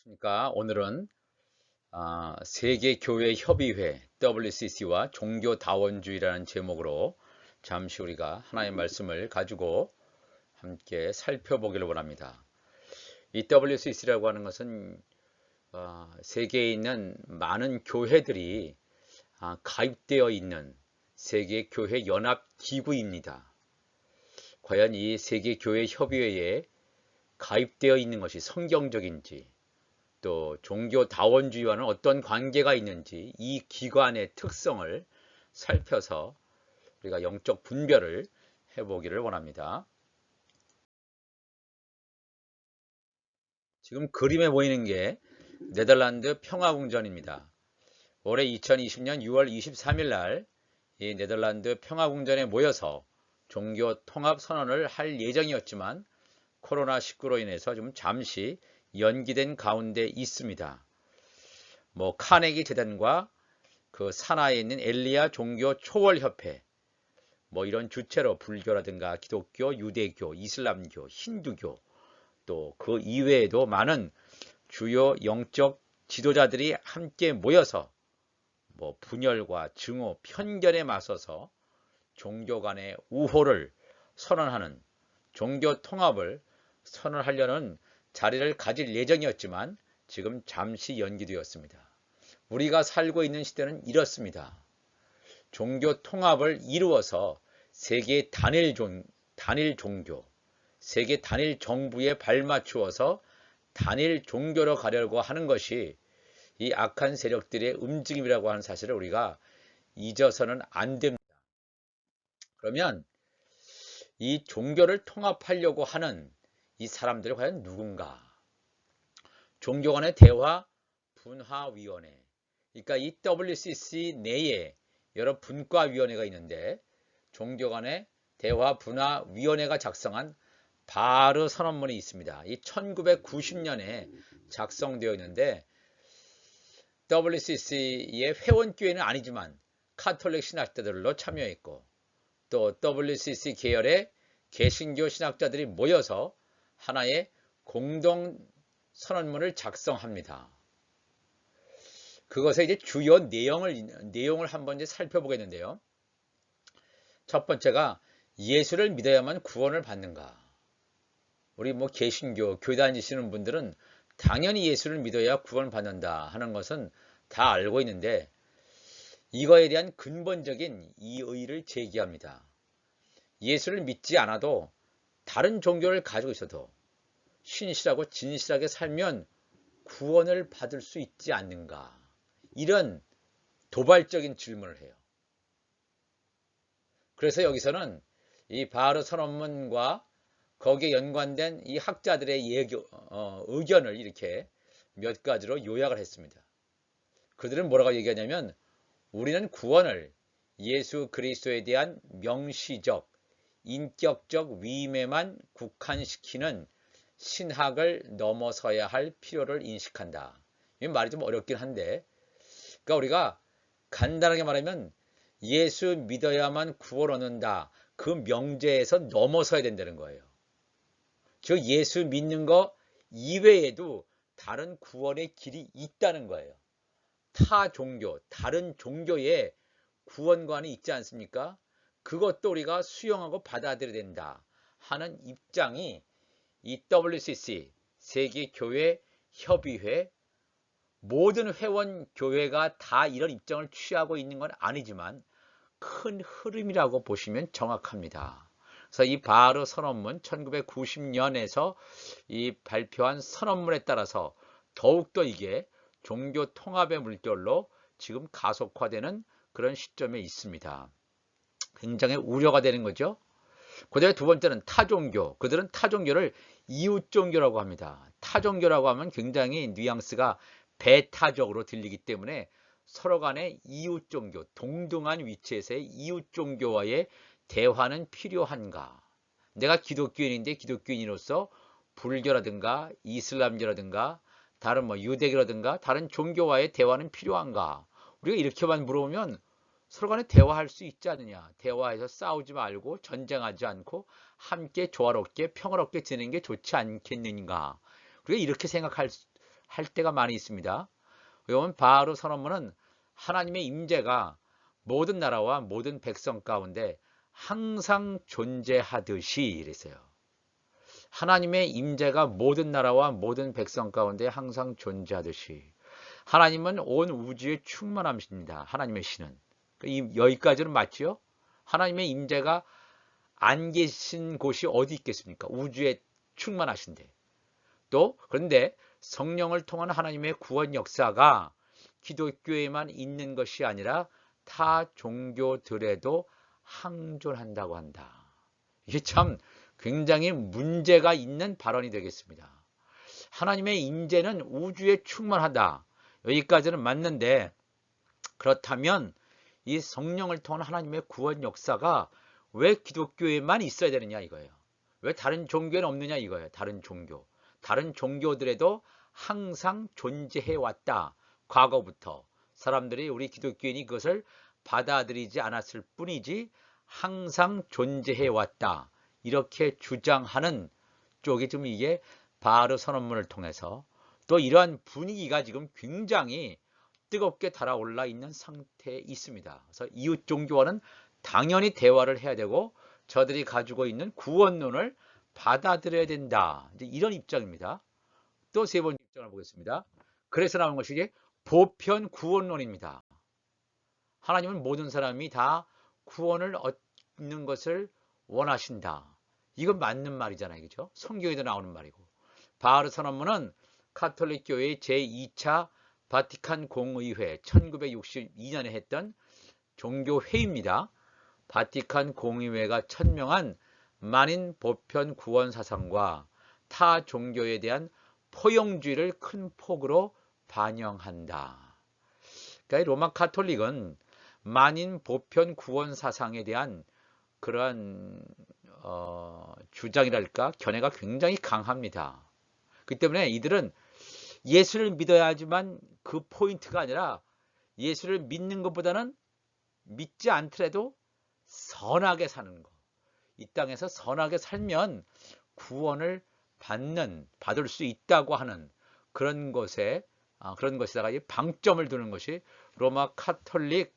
안녕하십니까. 오늘은 세계교회협의회 WCC와 종교다원주의라는 제목으로 잠시 우리가 하나의 말씀을 가지고 함께 살펴보기를 원합니다. 이 WCC라고 하는 것은 세계에 있는 많은 교회들이 가입되어 있는 세계교회연합기구입니다. 과연 이 세계교회협의회에 가입되어 있는 것이 성경적인지, 또 종교다원주의와는 어떤 관계가 있는지 이 기관의 특성을 살펴서 우리가 영적 분별을 해보기를 원합니다. 지금 그림에 보이는 게 네덜란드 평화궁전입니다. 올해 2020년 6월 23일 날 이 네덜란드 평화궁전에 모여서 종교 통합 선언을 할 예정이었지만 코로나19로 인해서 좀 잠시 연기된 가운데 있습니다. 카네기 재단과 그 산하에 있는 엘리야 종교 초월협회, 이런 주체로 불교라든가 기독교, 유대교, 이슬람교, 힌두교, 또 그 이외에도 많은 주요 영적 지도자들이 함께 모여서 분열과 증오, 편견에 맞서서 종교 간의 우호를 선언하는, 종교 통합을 선언하려는 자리를 가질 예정이었지만 지금 잠시 연기되었습니다. 우리가 살고 있는 시대는 이렇습니다. 종교 통합을 이루어서 세계 단일 종교, 세계 단일 정부에 발맞추어서 단일 종교로 가려고 하는 것이 이 악한 세력들의 움직임이라고 하는 사실을 우리가 잊어서는 안 됩니다. 그러면 이 종교를 통합하려고 하는 이 사람들이 과연 누군가? 종교 간의 대화 분화위원회, 그러니까 이 WCC 내에 여러 분과위원회가 있는데 종교 간의 대화 분화위원회가 작성한 바르 선언문이 있습니다. 이 1990년에 작성되어 있는데 WCC의 회원교회는 아니지만 카톨릭 신학자들로 참여했고, 또 WCC 계열의 개신교 신학자들이 모여서 하나의 공동 선언문을 작성합니다. 그것의 이제 주요 내용을 한번 이제 살펴보겠는데요. 첫 번째가 예수를 믿어야만 구원을 받는가? 우리 개신교 교회 다니시는 분들은 당연히 예수를 믿어야 구원을 받는다 하는 것은 다 알고 있는데 이거에 대한 근본적인 이의를 제기합니다. 예수를 믿지 않아도 다른 종교를 가지고 있어도 신실하고 진실하게 살면 구원을 받을 수 있지 않는가? 이런 도발적인 질문을 해요. 그래서 여기서는 이 바르 선언문과 거기에 연관된 이 학자들의 의견을 이렇게 몇 가지로 요약을 했습니다. 그들은 뭐라고 얘기하냐면 우리는 구원을 예수 그리스도에 대한 명시적, 인격적 위임에만 국한시키는 신학을 넘어서야 할 필요를 인식한다. 이 말이 좀 어렵긴 한데, 그러니까 우리가 간단하게 말하면 예수 믿어야만 구원 얻는다. 그 명제에서 넘어서야 된다는 거예요. 즉 예수 믿는 거 이외에도 다른 구원의 길이 있다는 거예요. 타 종교, 다른 종교의 구원관이 있지 않습니까? 그것도 우리가 수용하고 받아들여야 된다 하는 입장이 이 WCC, 세계교회협의회, 모든 회원 교회가 다 이런 입장을 취하고 있는 건 아니지만 큰 흐름이라고 보시면 정확합니다. 그래서 이 바르 선언문 1990년에서 이 발표한 선언문에 따라서 더욱더 이게 종교 통합의 물결로 지금 가속화되는 그런 시점에 있습니다. 굉장히 우려가 되는 거죠. 그다음에 두 번째는 타종교. 그들은 타종교를 이웃종교라고 합니다. 타종교라고 하면 굉장히 뉘앙스가 배타적으로 들리기 때문에 서로 간의 이웃종교, 동등한 위치에서의 이웃종교와의 대화는 필요한가? 내가 기독교인인데 기독교인으로서 불교라든가 이슬람교라든가 다른 유대교라든가 다른 종교와의 대화는 필요한가? 우리가 이렇게만 물어보면 서로 간에 대화할 수 있지 않느냐. 대화해서 싸우지 말고 전쟁하지 않고 함께 조화롭게 평화롭게 지내는 게 좋지 않겠는가. 우리가 이렇게 생각할 할 때가 많이 있습니다. 왜냐하면 바로 선언문은 하나님의 임재가 모든 나라와 모든 백성 가운데 항상 존재하듯이 이랬어요. 하나님의 임재가 모든 나라와 모든 백성 가운데 항상 존재하듯이. 하나님은 온 우주에 충만하십니다. 하나님의 신은. 여기까지는 맞죠? 하나님의 임재가 안 계신 곳이 어디 있겠습니까? 우주에 충만하신데. 또 그런데 성령을 통한 하나님의 구원 역사가 기독교에만 있는 것이 아니라 타 종교들에도 항존한다고 한다. 이게 참 굉장히 문제가 있는 발언이 되겠습니다. 하나님의 임재는 우주에 충만하다. 여기까지는 맞는데, 그렇다면 이 성령을 통한 하나님의 구원 역사가 왜 기독교에만 있어야 되느냐 이거예요. 왜 다른 종교에는 없느냐 이거예요. 다른 종교들에도 항상 존재해 왔다. 과거부터 사람들이, 우리 기독교인이 그것을 받아들이지 않았을 뿐이지 항상 존재해 왔다. 이렇게 주장하는 쪽이 지금 이게 바르 선언문을 통해서 또 이러한 분위기가 지금 굉장히 뜨겁게 달아올라 있는 상태에 있습니다. 그래서 이웃 종교와는 당연히 대화를 해야 되고 저들이 가지고 있는 구원론을 받아들여야 된다. 이제 이런 입장입니다. 또 세 번째 입장을 보겠습니다. 그래서 나온 것이 이게 보편 구원론입니다. 하나님은 모든 사람이 다 구원을 얻는 것을 원하신다. 이건 맞는 말이잖아요. 그죠? 성경에도 나오는 말이고. 바르 선언문은 카톨릭 교회의 제2차 바티칸 공의회 1962년에 했던 종교회의입니다. 바티칸 공의회가 천명한 만인 보편 구원 사상과 타 종교에 대한 포용주의를 큰 폭으로 반영한다. 그러니까 로마 카톨릭은 만인 보편 구원 사상에 대한 그러한 주장이랄까 견해가 굉장히 강합니다. 그렇기 때문에 이들은 예수를 믿어야 하지만 그 포인트가 아니라 예수를 믿는 것보다는 믿지 않더라도 선하게 사는 것. 이 땅에서 선하게 살면 구원을 받을 수 있다고 하는 그런 것에다가 방점을 두는 것이 로마 카톨릭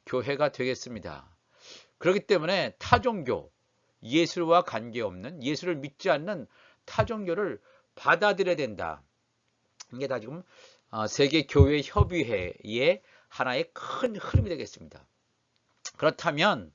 교회가 되겠습니다. 그렇기 때문에 타종교, 예수와 관계없는, 예수를 믿지 않는 타종교를 받아들여야 된다. 이게 다 지금 세계교회협의회의 하나의 큰 흐름이 되겠습니다. 그렇다면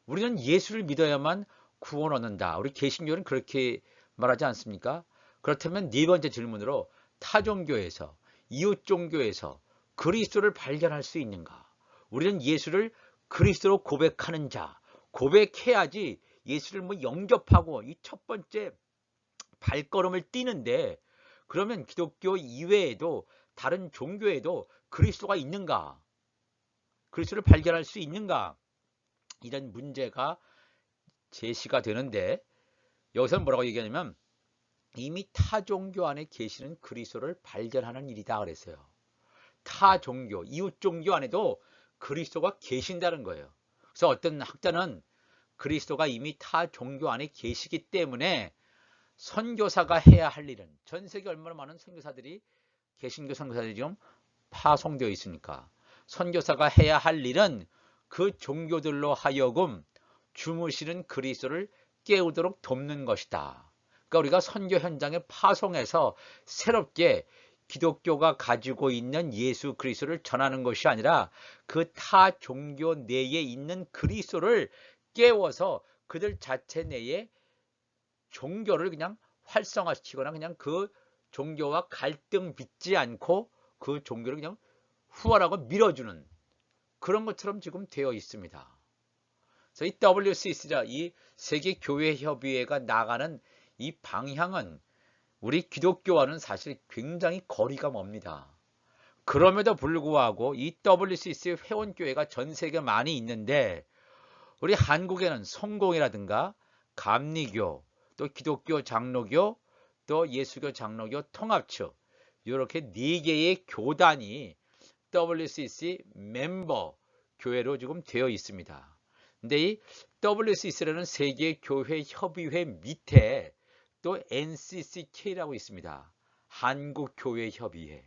우리는 예수를 믿어야만 구원 얻는다. 우리 개신교는 그렇게 말하지 않습니까? 그렇다면 네 번째 질문으로 타종교에서, 이웃종교에서 그리스도를 발견할 수 있는가? 우리는 예수를 그리스도로 고백하는 자, 고백해야지 예수를 영접하고 이 첫 번째 발걸음을 띄는데, 그러면 기독교 이외에도 다른 종교에도 그리스도가 있는가? 그리스도를 발견할 수 있는가? 이런 문제가 제시가 되는데, 여기서는 뭐라고 얘기하냐면 이미 타 종교 안에 계시는 그리스도를 발견하는 일이다 그랬어요. 타 종교, 이웃 종교 안에도 그리스도가 계신다는 거예요. 그래서 어떤 학자는 그리스도가 이미 타 종교 안에 계시기 때문에 선교사가 해야 할 일은, 전 세계 얼마나 많은 선교사들이, 개신교 선교사들이 좀 파송되어 있으니까 선교사가 해야 할 일은 그 종교들로 하여금 주무시는 그리스도를 깨우도록 돕는 것이다. 그러니까 우리가 선교 현장에 파송해서 새롭게 기독교가 가지고 있는 예수 그리스도를 전하는 것이 아니라 그 타 종교 내에 있는 그리스도를 깨워서 그들 자체 내에 종교를 그냥 활성화시키거나 그냥 그 종교와 갈등 빚지 않고 그 종교를 그냥 후원하고 밀어주는 그런 것처럼 지금 되어 있습니다. 그래서 이 WCC라, 이 세계교회협의회가 나가는 이 방향은 우리 기독교와는 사실 굉장히 거리가 멉니다. 그럼에도 불구하고 이 WCC 회원교회가 전 세계 많이 있는데, 우리 한국에는 성공이라든가 감리교, 또 기독교 장로교, 또 예수교 장로교 통합측, 이렇게 4개의 교단이 WCC 멤버 교회로 지금 되어 있습니다. 근데 이 WCC라는 세계교회 협의회 밑에 또 NCCK라고 있습니다. 한국교회협의회.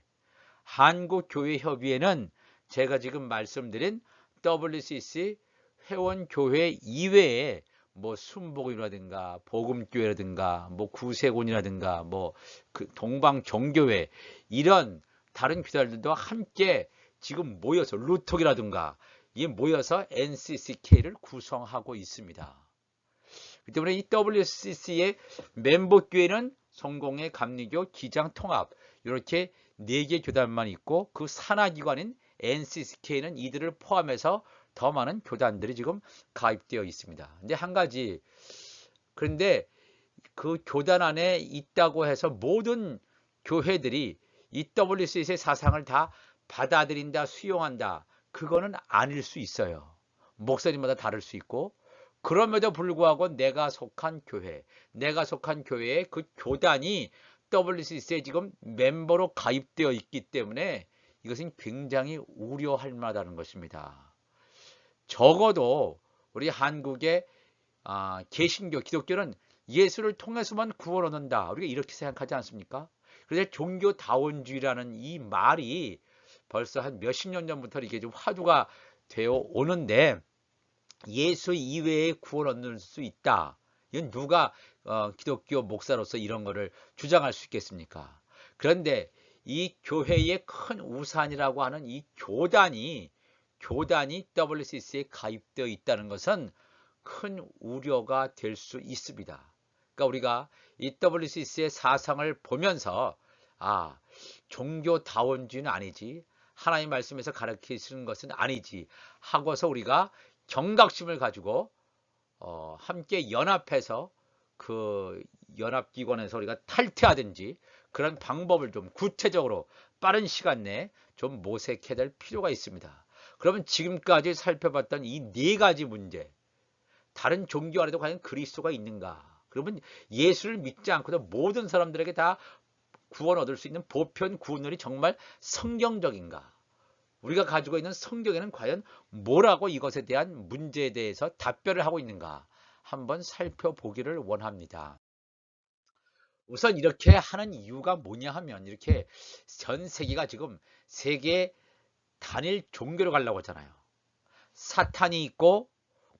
한국교회협의회는 제가 지금 말씀드린 WCC 회원교회 이외에 뭐 순복음이라든가 복음교회라든가 뭐 구세군이라든가 뭐 그 동방정교회 이런 다른 교단들도 함께 지금 모여서 루톡이라든가 이 모여서 NCCK를 구성하고 있습니다. 그렇기 때문에 이 WCC의 멤버 교회는 성공회, 감리교, 기장, 통합 이렇게 4개 교단만 있고 그 산하기관인 NCCK는 이들을 포함해서 더 많은 교단들이 지금 가입되어 있습니다. 근데 한 가지, 그런데 그 교단 안에 있다고 해서 모든 교회들이 이 WCC의 사상을 다 받아들인다, 수용한다, 그거는 아닐 수 있어요. 목사님마다 다를 수 있고, 그럼에도 불구하고 내가 속한 교회의 그 교단이 WCC에 지금 멤버로 가입되어 있기 때문에 이것은 굉장히 우려할 만하다는 것입니다. 적어도 우리 한국의 개신교, 기독교는 예수를 통해서만 구원 얻는다. 우리가 이렇게 생각하지 않습니까? 그래서 종교다원주의라는 이 말이 벌써 한 몇십 년 전부터 이게 좀 화두가 되어 오는데, 예수 이외에 구원 얻을 수 있다. 이건 누가 기독교 목사로서 이런 거를 주장할 수 있겠습니까? 그런데 이 교회의 큰 우산이라고 하는 이 교단이 WCC에 가입되어 있다는 것은 큰 우려가 될 수 있습니다. 그러니까 우리가 이 WCC의 사상을 보면서 종교다원주의는 아니지, 하나님 말씀에서 가르치시는 것은 아니지 하고서 우리가 경각심을 가지고 함께 연합해서 그 연합기관에서 우리가 탈퇴하든지 그런 방법을 좀 구체적으로 빠른 시간 내에 좀 모색해야 될 필요가 있습니다. 그러면 지금까지 살펴봤던 이 4가지 문제, 다른 종교 안에도 과연 그리스도가 있는가? 그러면 예수를 믿지 않고도 모든 사람들에게 다 구원 얻을 수 있는 보편 구원론이 정말 성경적인가? 우리가 가지고 있는 성경에는 과연 뭐라고 이것에 대한 문제에 대해서 답변을 하고 있는가? 한번 살펴보기를 원합니다. 우선 이렇게 하는 이유가 뭐냐 하면, 이렇게 전 세계가 지금 세계 단일 종교로 가려고 하잖아요. 사탄이 있고,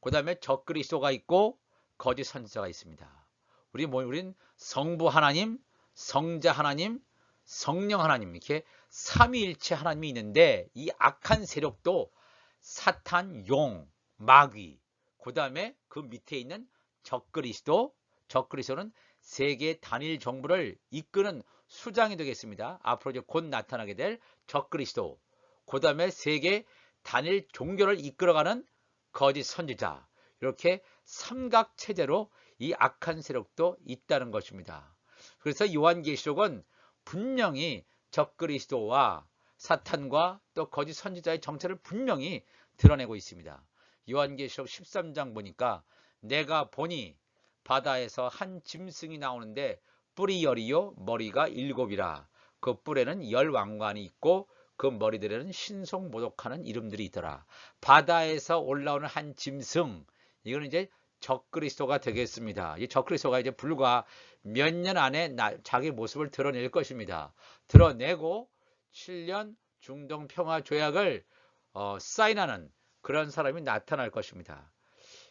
그 다음에 적그리스도가 있고, 거짓 선지자가 있습니다. 우린 성부 하나님, 성자 하나님, 성령 하나님, 이렇게 삼위일체 하나님이 있는데, 이 악한 세력도 사탄, 용, 마귀, 그 다음에 그 밑에 있는 적그리스도는 세계 단일 정부를 이끄는 수장이 되겠습니다. 앞으로 이제 곧 나타나게 될 적그리스도, 그 다음에 세계 단일 종교를 이끌어가는 거짓 선지자, 이렇게 삼각체제로 이 악한 세력도 있다는 것입니다. 그래서 요한계시록은 분명히 적그리스도와 사탄과 또 거짓 선지자의 정체를 분명히 드러내고 있습니다. 요한계시록 13장 보니까 내가 보니 바다에서 한 짐승이 나오는데 뿔이 10이요 머리가 7이라. 그 뿔에는 10왕관이 있고 그 머리들에는 신속모독하는 이름들이 있더라. 바다에서 올라오는 한 짐승, 이거는 이제 적그리스도가 되겠습니다. 이 적그리스도가 이제 불과 몇 년 안에 자기 모습을 드러낼 것입니다. 드러내고 7년 중동 평화 조약을 사인하는 그런 사람이 나타날 것입니다.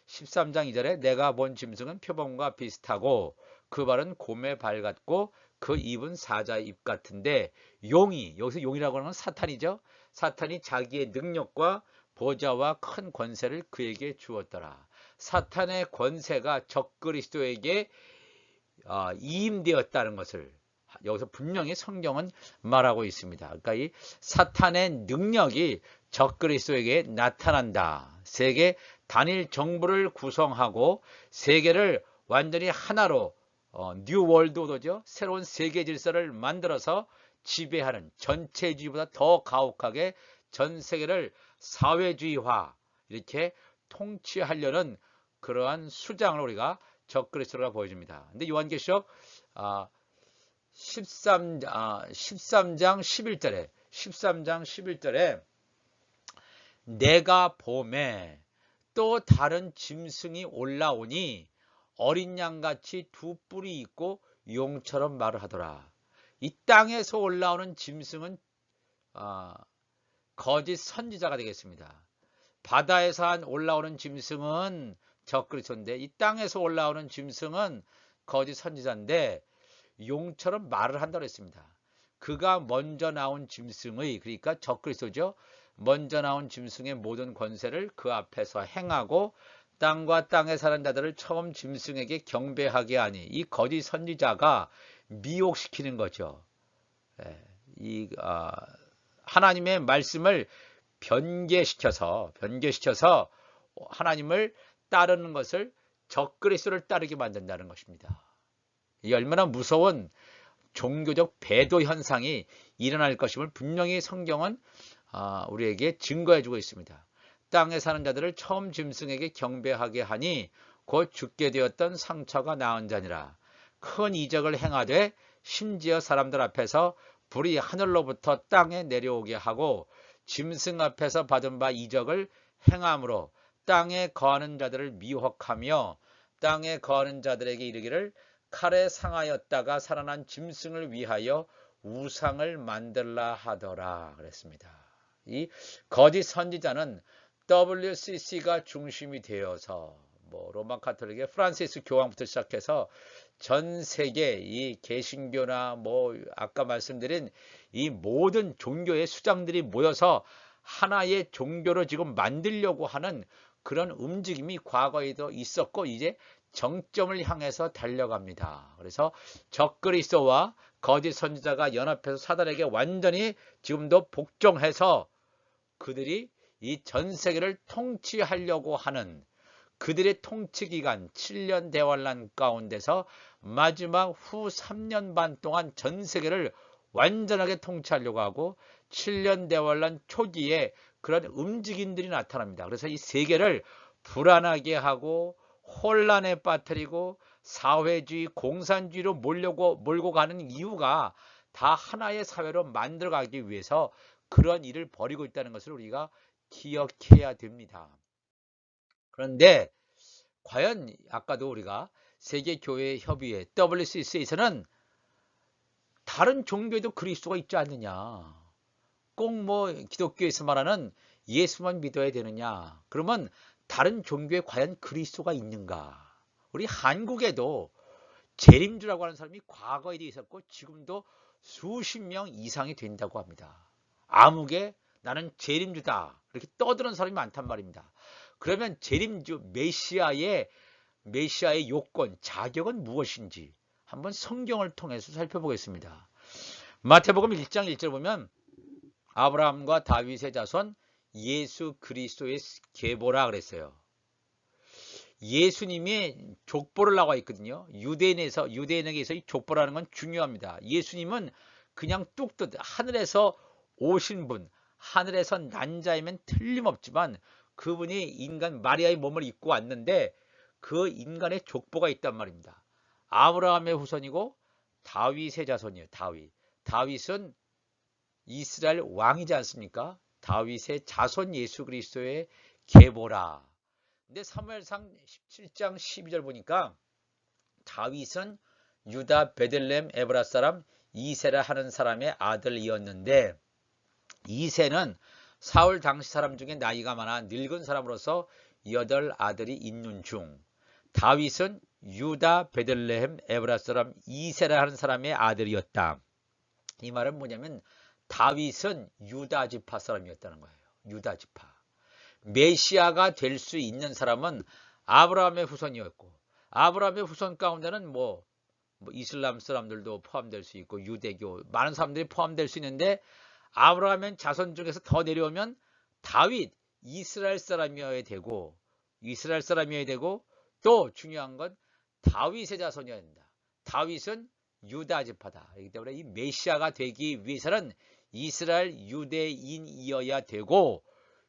13장 2절에 내가 본 짐승은 표범과 비슷하고 그 발은 곰의 발 같고 그 입은 사자의 입 같은데, 여기서 용이라고 하는 건 사탄이죠. 사탄이 자기의 능력과 보좌와 큰 권세를 그에게 주었더라. 사탄의 권세가 적그리스도에게 이임되었다는 것을 여기서 분명히 성경은 말하고 있습니다. 그러니까 이 사탄의 능력이 적그리스도에게 나타난다. 세계 단일 정부를 구성하고 세계를 완전히 하나로 뉴 월드 오더죠. 새로운 세계 질서를 만들어서 지배하는, 전체주의보다 더 가혹하게 전 세계를 사회주의화, 이렇게 통치하려는 그러한 수장을 우리가 적그리스도가 보여줍니다. 근데 요한계시록 13장 11절에 내가 봄에 또 다른 짐승이 올라오니 어린 양같이 2 뿔이 있고 용처럼 말을 하더라. 이 땅에서 올라오는 짐승은 거짓 선지자가 되겠습니다. 바다에서 올라오는 짐승은 적그리스도인데 이 땅에서 올라오는 짐승은 거짓 선지자인데 용처럼 말을 한다고 했습니다. 그가 먼저 나온 짐승의, 그러니까 적그리스도죠. 먼저 나온 짐승의 모든 권세를 그 앞에서 행하고 땅과 땅에 사는 자들을 처음 짐승에게 경배하게 하니, 이 거짓 선지자가 미혹시키는 거죠. 하나님의 말씀을 변개시켜서 하나님을 따르는 것을 적그리스도를 따르게 만든다는 것입니다. 이게 얼마나 무서운 종교적 배도 현상이 일어날 것임을 분명히 성경은 우리에게 증거해주고 있습니다. 땅에 사는 자들을 처음 짐승에게 경배하게 하니 곧 죽게 되었던 상처가 나은 자니라. 큰 이적을 행하되 심지어 사람들 앞에서 불이 하늘로부터 땅에 내려오게 하고 짐승 앞에서 받은 바 이적을 행함으로 땅에 거하는 자들을 미혹하며 땅에 거하는 자들에게 이르기를 칼에 상하였다가 살아난 짐승을 위하여 우상을 만들라 하더라 그랬습니다. 이 거짓 선지자는 WCC가 중심이 되어서 로마 카톨릭의 프란시스 교황부터 시작해서 전 세계 이 개신교나 아까 말씀드린 이 모든 종교의 수장들이 모여서 하나의 종교로 지금 만들려고 하는 그런 움직임이 과거에도 있었고 이제 정점을 향해서 달려갑니다. 그래서 적그리스도와 거짓 선지자가 연합해서 사단에게 완전히 지금도 복종해서 그들이 이 전 세계를 통치하려고 하는 그들의 통치 기간 7년 대환란 가운데서 마지막 후 3년 반 동안 전 세계를 완전하게 통치하려고 하고 7년 대환란 초기에 그런 움직임들이 나타납니다. 그래서 이 세계를 불안하게 하고 혼란에 빠뜨리고 사회주의, 공산주의로 몰고 가는 이유가 다 하나의 사회로 만들어가기 위해서 그런 일을 벌이고 있다는 것을 우리가 기억해야 됩니다. 그런데 과연 아까도 우리가 세계교회협의회 WCC에서는 다른 종교에도 그리스도가 있지 않느냐, 꼭 기독교에서 말하는 예수만 믿어야 되느냐, 그러면 다른 종교에 과연 그리스도가 있는가? 우리 한국에도 재림주라고 하는 사람이 과거에도 있었고 지금도 수십 명 이상이 된다고 합니다. 암흑에 나는 재림주다 이렇게 떠드는 사람이 많단 말입니다. 그러면 재림주 메시아의 요건, 자격은 무엇인지 한번 성경을 통해서 살펴보겠습니다. 마태복음 1장 1절 보면 아브라함과 다윗의 자손 예수 그리스도의 계보라 그랬어요. 예수님이 족보를 나와 있거든요. 유대인에게서 이 족보라는 건 중요합니다. 예수님은 그냥 뚝 떠 하늘에서 오신 분, 하늘에서 난 자이면 틀림없지만 그분이 인간 마리아의 몸을 입고 왔는데 그 인간의 족보가 있단 말입니다. 아브라함의 후손이고 다윗의 자손이에요. 다윗은 이스라엘 왕이지 않습니까? 다윗의 자손 예수 그리스도의 계보라. 근데 사무엘상 17장 12절 보니까 다윗은 유다 베들레헴 에브라 사람 이세라 하는 사람의 아들이었는데, 이세는 사울 당시 사람 중에 나이가 많아 늙은 사람으로서 8 아들이 있는 중, 다윗은 유다 베들레헴 에브라 사람 이세라 하는 사람의 아들이었다. 이 말은 뭐냐면 다윗은 유다 지파 사람이었다는 거예요. 유다 지파. 메시아가 될 수 있는 사람은 아브라함의 후손이었고, 아브라함의 후손 가운데는 이슬람 사람들도 포함될 수 있고 유대교 많은 사람들이 포함될 수 있는데, 아브라함의 자손 중에서 더 내려오면 다윗 이스라엘 사람이어야 되고 또 중요한 건 다윗의 자손이어야 된다. 다윗은 유다 지파다. 그렇기 때문에 이 메시아가 되기 위해서는 이스라엘 유대인이어야 되고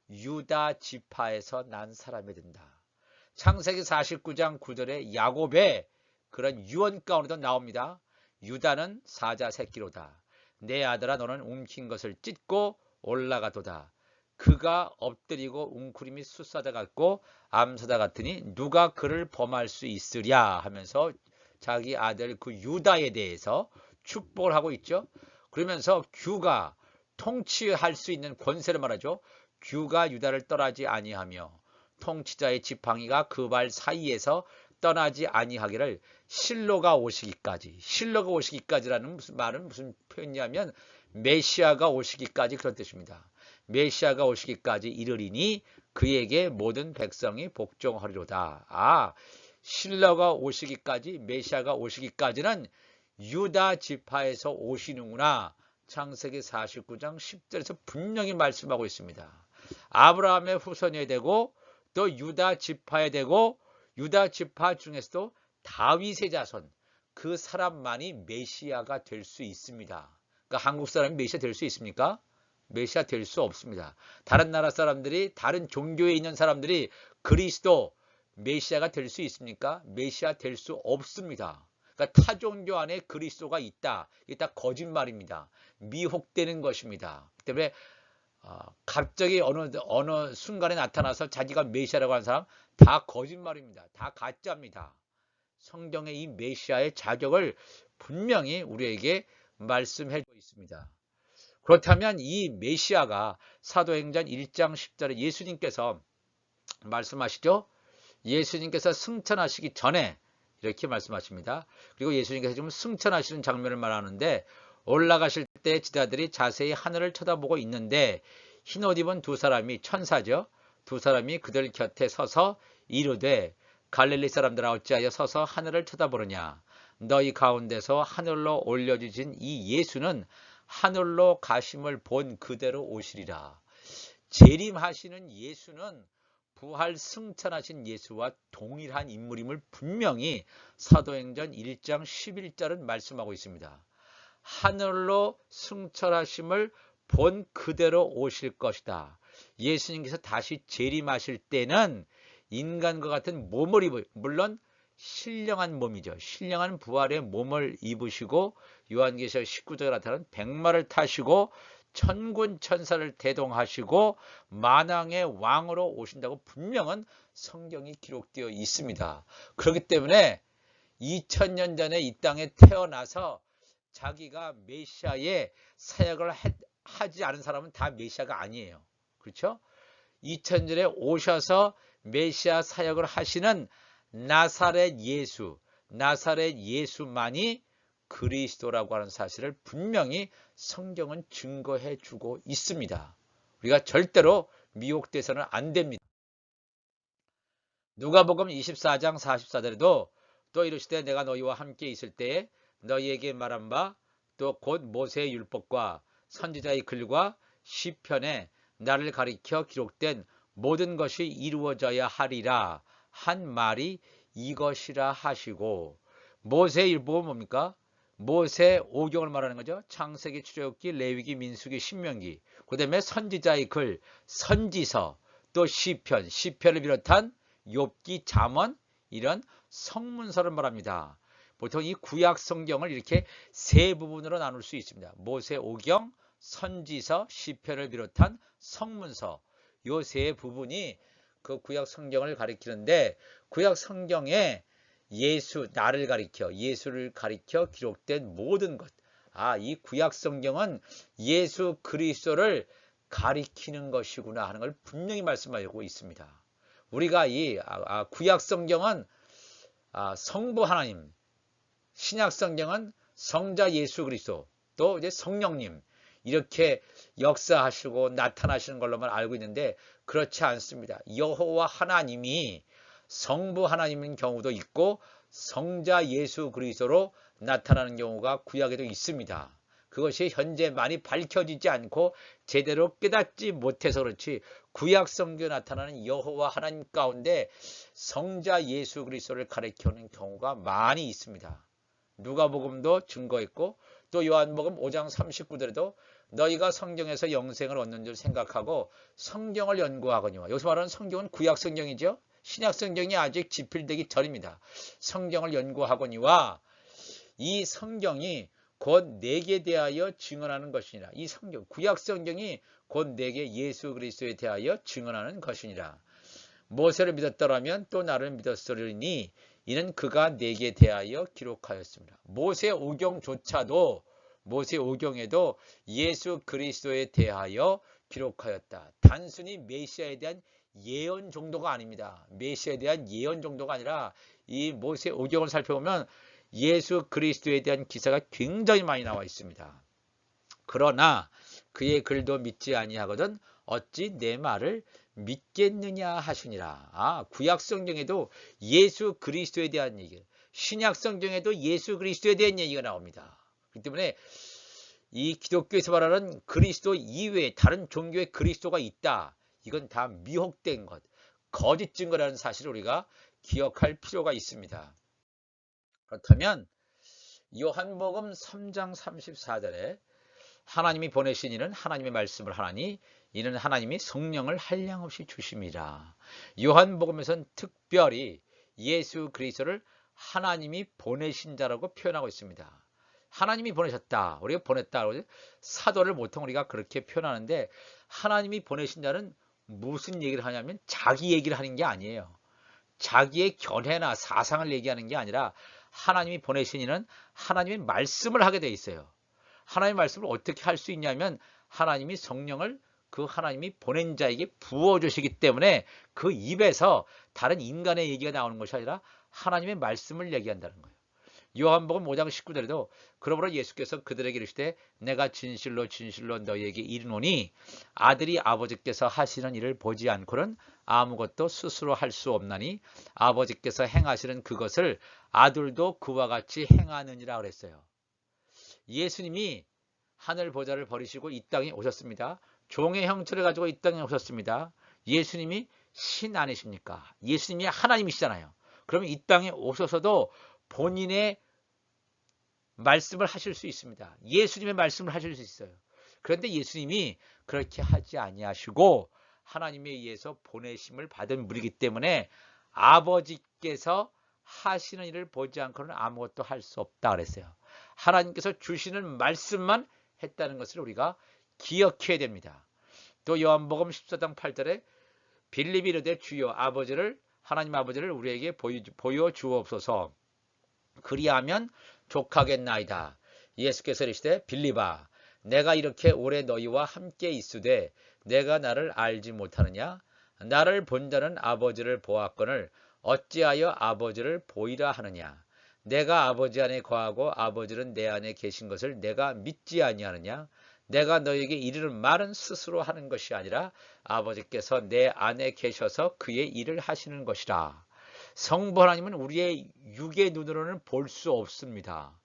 유다 지파에서 난 사람이 된다. 창세기 49장 9절에 야곱의 그런 유언 가운데도 나옵니다. 유다는 사자 새끼로다. 내 아들아 너는 움킨 것을 찢고 올라가도다. 그가 엎드리고 웅크림이 숫사자 같고 암사자 같으니 누가 그를 범할 수 있으랴 하면서 자기 아들 그 유다에 대해서 축복을 하고 있죠. 그러면서 규가 통치할 수 있는 권세를 말하죠. 규가 유다를 떠나지 아니하며 통치자의 지팡이가 그 발 사이에서 떠나지 아니하기를 실로가 오시기까지라는 말은 무슨 표현이냐면 메시아가 오시기까지 그런 뜻입니다. 메시아가 오시기까지 이르리니 그에게 모든 백성이 복종하리로다. 실로가 오시기까지, 메시아가 오시기까지는 유다 지파에서 오시는구나. 창세기 49장 10절에서 분명히 말씀하고 있습니다. 아브라함의 후손이 되고 또 유다 지파에 되고 유다 지파 중에서도 다윗의 자손, 그 사람만이 메시아가 될 수 있습니다. 그러니까 한국 사람이 메시아 될 수 있습니까? 메시아 될 수 없습니다. 다른 나라 사람들이, 다른 종교에 있는 사람들이 그리스도 메시아가 될 수 있습니까? 메시아 될 수 없습니다. 그러니까 타 종교 안에 그리스도가 있다. 이게 다 거짓말입니다. 미혹되는 것입니다. 그 때문에 갑자기 어느 순간에 나타나서 자기가 메시아라고 하는 사람 다 거짓말입니다. 다 가짜입니다. 성경의 이 메시아의 자격을 분명히 우리에게 말씀해 주고 있습니다. 그렇다면 이 메시아가 사도행전 1장 10절에 예수님께서 말씀하시죠. 예수님께서 승천하시기 전에 이렇게 말씀하십니다. 그리고 예수님께서 지금 승천하시는 장면을 말하는데 올라가실 때 제자들이 자세히 하늘을 쳐다보고 있는데 흰옷 입은 두 사람이 천사죠. 두 사람이 그들 곁에 서서 이르되 갈릴리 사람들아 어찌하여 서서 하늘을 쳐다보느냐. 너희 가운데서 하늘로 올려주신 이 예수는 하늘로 가심을 본 그대로 오시리라. 재림하시는 예수는 부활 승천하신 예수와 동일한 인물임을 분명히 사도행전 1장 11절은 말씀하고 있습니다. 하늘로 승천하심을 본 그대로 오실 것이다. 예수님께서 다시 재림하실 때는 인간과 같은 몸을 물론 신령한 몸이죠. 신령한 부활의 몸을 입으시고 요한계시록 19절에 나타나는 백마를 타시고 천군 천사를 대동하시고 만왕의 왕으로 오신다고 분명한 성경이 기록되어 있습니다. 그렇기 때문에 2000년 전에 이 땅에 태어나서 자기가 메시아의 사역을 하지 않은 사람은 다 메시아가 아니에요. 그렇죠? 2000년에 오셔서 메시아 사역을 하시는 나사렛 예수만이 그리스도라고 하는 사실을 분명히 성경은 증거해 주고 있습니다. 우리가 절대로 미혹돼서는 안 됩니다. 누가복음 24장 44절에도 또 이르시되 내가 너희와 함께 있을 때에 너희에게 말한 바 또 곧 모세의 율법과 선지자의 글과 시편에 나를 가리켜 기록된 모든 것이 이루어져야 하리라 한 말이 이것이라 하시고, 모세의 율법은 뭡니까? 모세 오경을 말하는 거죠. 창세기, 출애굽기, 레위기, 민수기, 신명기. 그다음에 선지자의 글, 선지서, 또 시편을 비롯한 욥기, 잠언 이런 성문서를 말합니다. 보통 이 구약 성경을 이렇게 세 부분으로 나눌 수 있습니다. 모세 오경, 선지서, 시편을 비롯한 성문서. 요 세 부분이 그 구약 성경을 가리키는데, 구약 성경에 나를 가리켜, 예수를 가리켜 기록된 모든 것. 이 구약 성경은 예수 그리스도를 가리키는 것이구나 하는 걸 분명히 말씀하고 있습니다. 우리가 이 구약 성경은 성부 하나님, 신약 성경은 성자 예수 그리스도, 또 이제 성령님 이렇게 역사하시고 나타나시는 걸로만 알고 있는데 그렇지 않습니다. 여호와 하나님이 성부 하나님인 경우도 있고 성자 예수 그리스도로 나타나는 경우가 구약에도 있습니다. 그것이 현재 많이 밝혀지지 않고 제대로 깨닫지 못해서 그렇지, 구약 성경에 나타나는 여호와 하나님 가운데 성자 예수 그리스도를 가리켜는 경우가 많이 있습니다. 누가복음도 증거했고 또 요한복음 5장 39절에도 너희가 성경에서 영생을 얻는 줄 생각하고 성경을 연구하거니와, 여기서 말하는 성경은 구약 성경이죠. 신약 성경이 아직 집필되기 전입니다. 성경을 연구하거니와 이 성경이 곧 내게 대하여 증언하는 것이니라. 이 성경, 구약 성경이 곧 내게 예수 그리스도에 대하여 증언하는 것이니라. 모세를 믿었더라면 또 나를 믿었으리니 이는 그가 내게 대하여 기록하였습니다. 모세 오경에도 예수 그리스도에 대하여 기록하였다. 단순히 메시아에 대한 예언 정도가 아닙니다. 메시아에 대한 예언 정도가 아니라 이 모세 오경을 살펴보면 예수 그리스도에 대한 기사가 굉장히 많이 나와 있습니다. 그러나 그의 글도 믿지 아니하거든 어찌 내 말을 믿겠느냐 하시니라. 구약 성경에도 예수 그리스도에 대한 얘기, 신약 성경에도 예수 그리스도에 대한 얘기가 나옵니다. 그렇기 때문에 이 기독교에서 말하는 그리스도 이외에 다른 종교의 그리스도가 있다. 이건 다 미혹된 것, 거짓 증거라는 사실을 우리가 기억할 필요가 있습니다. 그렇다면 요한복음 3장 34절에 하나님이 보내신 이는 하나님의 말씀을 하나니 이는 하나님이 성령을 한량없이 주심이라. 요한복음에서는 특별히 예수 그리스도를 하나님이 보내신 자라고 표현하고 있습니다. 하나님이 보내셨다. 우리가 보냈다. 사도를 보통 우리가 그렇게 표현하는데 하나님이 보내신 자는 무슨 얘기를 하냐면 자기 얘기를 하는 게 아니에요. 자기의 견해나 사상을 얘기하는 게 아니라 하나님이 보내신 이는 하나님의 말씀을 하게 돼 있어요. 하나님의 말씀을 어떻게 할 수 있냐면 하나님이 성령을 그 하나님이 보낸 자에게 부어주시기 때문에 그 입에서 다른 인간의 얘기가 나오는 것이 아니라 하나님의 말씀을 얘기한다는 거예요. 요한복음 5장 19절에도 그러므로 예수께서 그들에게 이르시되 내가 진실로 진실로 너희에게 이르노니 아들이 아버지께서 하시는 일을 보지 않고는 아무것도 스스로 할 수 없나니 아버지께서 행하시는 그것을 아들도 그와 같이 행하느니라 그랬어요. 예수님이 하늘 보좌를 버리시고 이 땅에 오셨습니다. 종의 형체를 가지고 이 땅에 오셨습니다. 예수님이 신 아니십니까? 예수님이 하나님이시잖아요. 그러면 이 땅에 오셔서도 본인의 말씀을 하실 수 있습니다. 예수님의 말씀을 하실 수 있어요. 그런데 예수님이 그렇게 하지 아니하시고 하나님에 의해서 보내심을 받은 분이기 때문에 아버지께서 하시는 일을 보지 않고는 아무것도 할 수 없다 그랬어요. 하나님께서 주시는 말씀만 했다는 것을 우리가 기억해야 됩니다. 또 요한복음 14장 8절에 빌립이 이르되 주여 아버지를 하나님 아버지를 우리에게 보여 주옵소서. 그리하면 족하겠나이다. 예수께서 이르시되 빌립아 내가 이렇게 오래 너희와 함께 있으되 내가 나를 알지 못하느냐? 나를 본 자는 아버지를 보았거늘 어찌하여 아버지를 보이라 하느냐? 내가 아버지 안에 거하고 아버지는 내 안에 계신 것을 내가 믿지 아니하느냐? 내가 너에게 이르는 말은 스스로 하는 것이 아니라 아버지께서 내 안에 계셔서 그의 일을 하시는 것이라. 성부 하나님은 우리의 육의 눈으로는 볼 수 없습니다.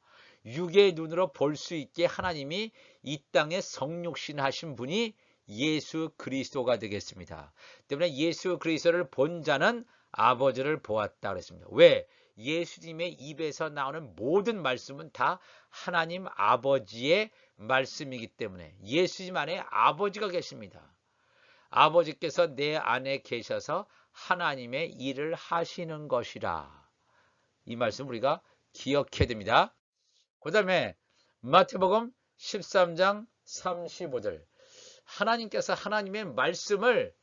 육의 눈으로 볼 수 있게 하나님이 이 땅에 성육신 하신 분이 예수 그리스도가 되겠습니다. 때문에 예수 그리스도를 본 자는 아버지를 보았다 그랬습니다. 왜? 예수님의 입에서 나오는 모든 말씀은 다 하나님 아버지의 말씀이기 때문에 예수님 안에 아버지가 계십니다. 아버지께서 내 안에 계셔서 하나님의 일을 하시는 것이라. 이 말씀 우리가 기억해야 됩니다. 그 다음에 마태복음 13장 35절 하나님께서 하나님의 말씀을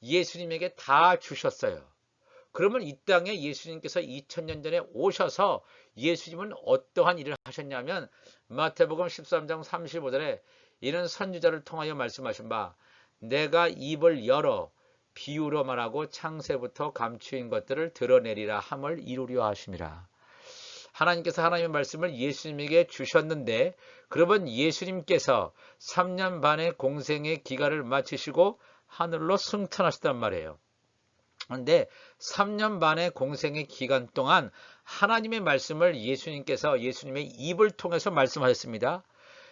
예수님에게 다 주셨어요. 그러면 이 땅에 예수님께서 2000년 전에 오셔서 예수님은 어떠한 일을 하셨냐면 마태복음 13장 35절에 이는 선지자를 통하여 말씀하신 바 내가 입을 열어 비유로 말하고 창세부터 감추인 것들을 드러내리라 함을 이루려 하심이라. 하나님께서 하나님의 말씀을 예수님에게 주셨는데 그러면 예수님께서 3년 반의 공생의 기간을 마치시고 하늘로 승천하셨단 말이에요. 그런데 3년 반의 공생의 기간 동안 하나님의 말씀을 예수님께서 예수님의 입을 통해서 말씀하셨습니다.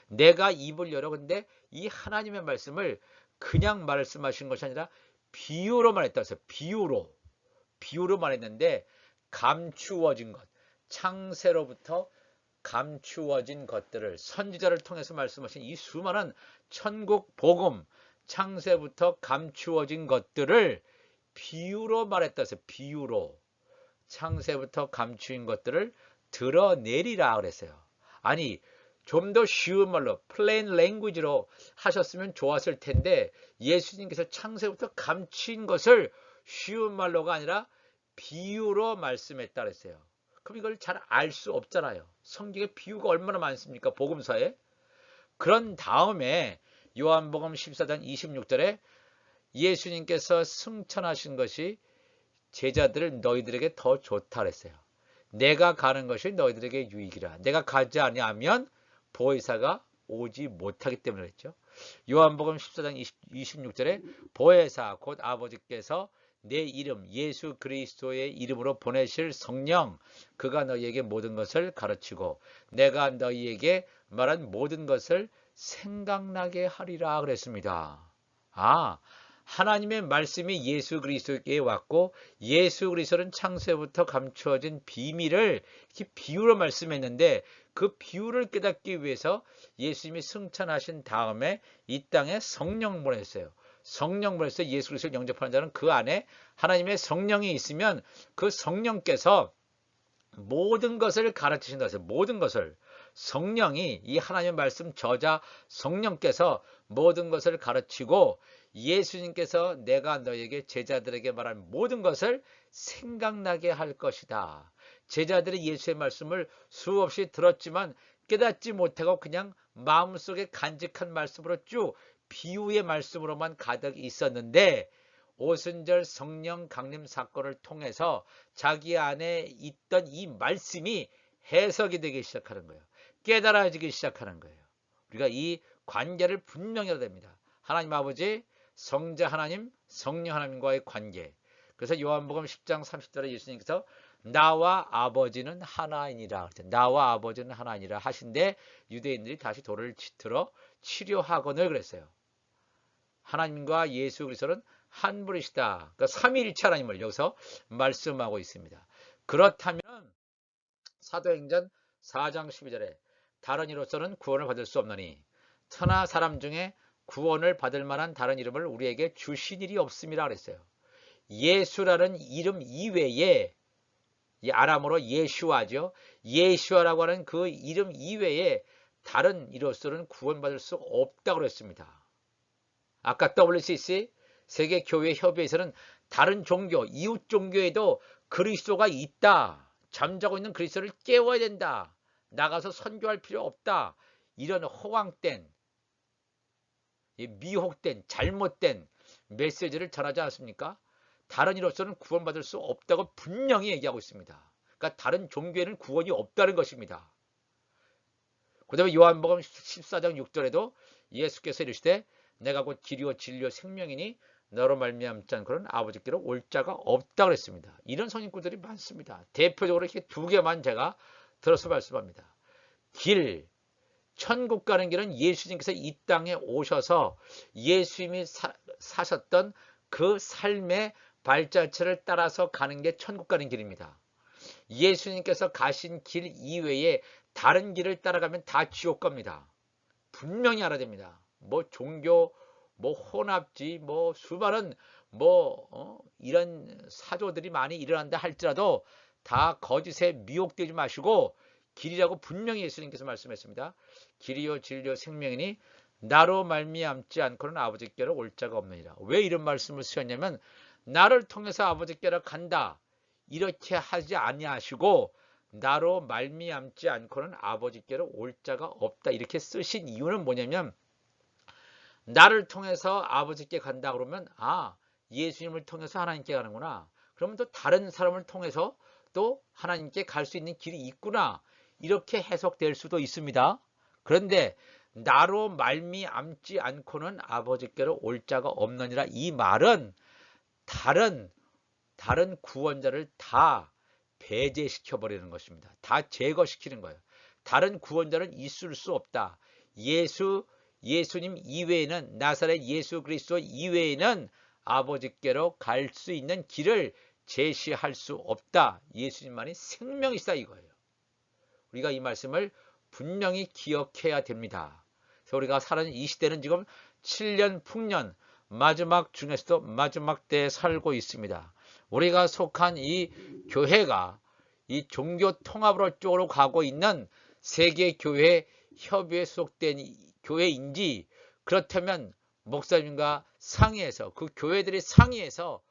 내가 입을 열어. 근데 이 하나님의 말씀을 그냥 말씀하신 것이 아니라 비유로 말했다 해서 비유로 말했는데 감추어진 것, 창세로부터 감추어진 것들을 선지자를 통해서 말씀하신 이 수많은 천국 복음, 창세부터 감추어진 것들을 비유로 말했다 해서 비유로 창세부터 감추인 것들을 드러내리라 그랬어요. 아니 좀 더 쉬운 말로 plain language로 하셨으면 좋았을 텐데 예수님께서 창세부터 감추인 것을 쉬운 말로가 아니라 비유로 말씀했다 그랬어요. 그럼 이걸 잘 알 수 없잖아요. 성경에 비유가 얼마나 많습니까? 복음서에. 그런 다음에 요한복음 14장 26절에 예수님께서 승천하신 것이 제자들을 너희들에게 더 좋다 그랬어요. 내가 가는 것이 너희들에게 유익이라. 내가 가지 아니하면 보혜사가 오지 못하기 때문에 그랬죠. 요한복음 14장 26절에 보혜사 곧 아버지께서 내 이름 예수 그리스도의 이름으로 보내실 성령 그가 너희에게 모든 것을 가르치고 내가 너희에게 말한 모든 것을 생각나게 하리라 그랬습니다. 하나님의 말씀이 예수 그리스도께 왔고 예수 그리스도는 창세부터 감추어진 비밀을 이렇게 비유로 말씀했는데 그 비유를 깨닫기 위해서 예수님이 승천하신 다음에 이 땅에 성령 보냈어요. 성령 보냈어요. 예수 그리스도를 영접하는 자는 그 안에 하나님의 성령이 있으면 그 성령께서 모든 것을 가르치신다 해서 모든 것을 성령이 이 하나님의 말씀 저자 성령께서 모든 것을 가르치고 예수님께서 내가 너에게 제자들에게 말한 모든 것을 생각나게 할 것이다. 제자들이 예수의 말씀을 수없이 들었지만 깨닫지 못하고 그냥 마음속에 간직한 말씀으로 쭉 비유의 말씀으로만 가득 있었는데 오순절 성령 강림 사건을 통해서 자기 안에 있던 이 말씀이 해석이 되기 시작하는 거예요. 깨달아지기 시작하는 거예요. 우리가 이 관계를 분명히 해야 됩니다. 하나님 아버지, 성자 하나님, 성령 하나님과의 관계. 그래서 요한복음 10장 30절에 예수님께서 나와 아버지는 하나이니라. 나와 아버지는 하나이니라 하신데 유대인들이 다시 돌을 들어 치료하거늘 그랬어요. 하나님과 예수 그리스도는 한 분이시다. 그러니까 삼위일체 하나님을 여기서 말씀하고 있습니다. 그렇다면 사도행전 4장 12절에 다른 이로서는 구원을 받을 수 없느니 천하 사람 중에 구원을 받을 만한 다른 이름을 우리에게 주신 일이 없음이라 그랬어요. 예수라는 이름 이외에 이 아람어로 예슈아죠. 예슈아라고 하는 그 이름 이외에 다른 이로서는 구원받을 수 없다고 그랬습니다. 아까 WCC 세계교회협의회에서는 다른 종교, 이웃 종교에도 그리스도가 있다. 잠자고 있는 그리스도를 깨워야 된다. 나가서 선교할 필요 없다. 이런 허황된, 미혹된, 잘못된 메시지를 전하지 않습니까? 다른 이로서는 구원받을 수 없다고 분명히 얘기하고 있습니다. 그러니까 다른 종교에는 구원이 없다는 것입니다. 그 다음에 요한복음 14장 6절에도 예수께서 이르시되 내가 곧 길이요 진리요 생명이니 너로 말미암지 않고는 아버지께로 올 자가 없다 그랬습니다. 이런 성인꾼들이 많습니다. 대표적으로 이렇게 두 개만 제가 들어서 말씀합니다. 길, 천국 가는 길은 예수님께서 이 땅에 오셔서 예수님이 사셨던 그 삶의 발자취를 따라서 가는 게 천국 가는 길입니다. 예수님께서 가신 길 이외에 다른 길을 따라가면 다 지옥 갑니다. 분명히 알아야 됩니다. 뭐 종교, 뭐 혼합지, 뭐 수많은 이런 사조들이 많이 일어난다 할지라도 다 거짓에 미혹되지 마시고 길이라고 분명히 예수님께서 말씀했습니다. 길이요 진리요 생명이니 나로 말미암지 않고는 아버지께로 올 자가 없느니라. 왜 이런 말씀을 쓰셨냐면 나를 통해서 아버지께로 간다. 이렇게 하지 아니하시고 나로 말미암지 않고는 아버지께로 올 자가 없다. 이렇게 쓰신 이유는 뭐냐면 나를 통해서 아버지께 간다 그러면 예수님을 통해서 하나님께 가는구나. 그러면 또 다른 사람을 통해서 또 하나님께 갈 수 있는 길이 있구나. 이렇게 해석될 수도 있습니다. 그런데 나로 말미암지 않고는 아버지께로 올 자가 없느니라. 이 말은 다른 구원자를 다 배제시켜 버리는 것입니다. 다 제거시키는 거예요. 다른 구원자는 있을 수 없다. 예수님 이외에는 나사렛 예수 그리스도 이외에는 아버지께로 갈 수 있는 길을 제시할 수 없다. 예수님만이 생명이시다 이거예요. 우리가 이 말씀을 분명히 기억해야 됩니다. 그래서 우리가 살아있는 이 시대는 지금 7년 풍년 마지막 중에서도 마지막 때에 살고 있습니다. 우리가 속한 이 교회가 이 종교 통합으로 쪽으로 가고 있는 세계교회 협의회에 소속된 교회인지 그렇다면 목사님과 상의해서 그 교회들이 상의해서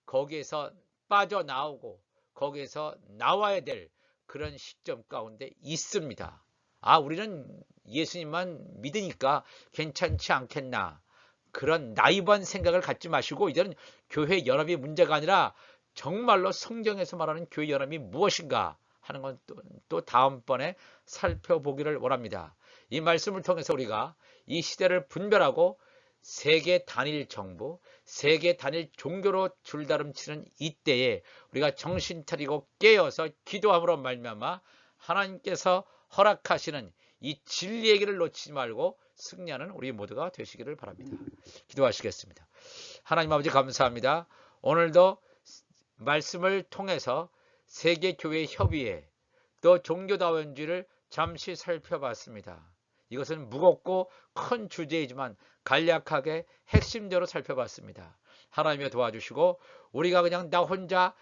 거기에서 빠져나오고 거기에서 나와야 될 그런 시점 가운데 있습니다. 아, 우리는 예수님만 믿으니까 괜찮지 않겠나. 그런 나이브한 생각을 갖지 마시고 이제는 교회 연합이 문제가 아니라 정말로 성경에서 말하는 교회 연합이 무엇인가 하는 건 또 다음번에 살펴보기를 원합니다. 이 말씀을 통해서 우리가 이 시대를 분별하고 세계 단일 정부, 세계 단일 종교로 줄다름치는 이때에 우리가 정신 차리고 깨어서 기도함으로 말미암아 하나님께서 허락하시는 이 진리의 길을 놓치지 말고 승리하는 우리 모두가 되시기를 바랍니다. 기도하시겠습니다. 하나님 아버지 감사합니다. 오늘도 말씀을 통해서 세계교회 협의회 또 종교다원주의를 잠시 살펴봤습니다. 이것은 무겁고 큰 주제이지만 간략하게 핵심적으로 살펴봤습니다. 하나님이 도와주시고 우리가 그냥 나 혼자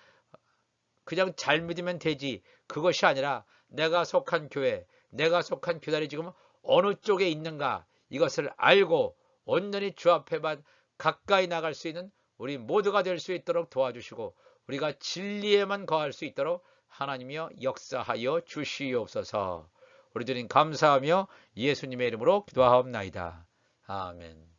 그냥 잘 믿으면 되지, 그것이 아니라 내가 속한 교회, 내가 속한 교단이 지금 어느 쪽에 있는가 이것을 알고 온전히 주 앞에만 가까이 나갈 수 있는 우리 모두가 될 수 있도록 도와주시고 우리가 진리에만 거할 수 있도록 하나님이여 역사하여 주시옵소서. 우리 주님 감사하며 예수님의 이름으로 기도하옵나이다. 아멘.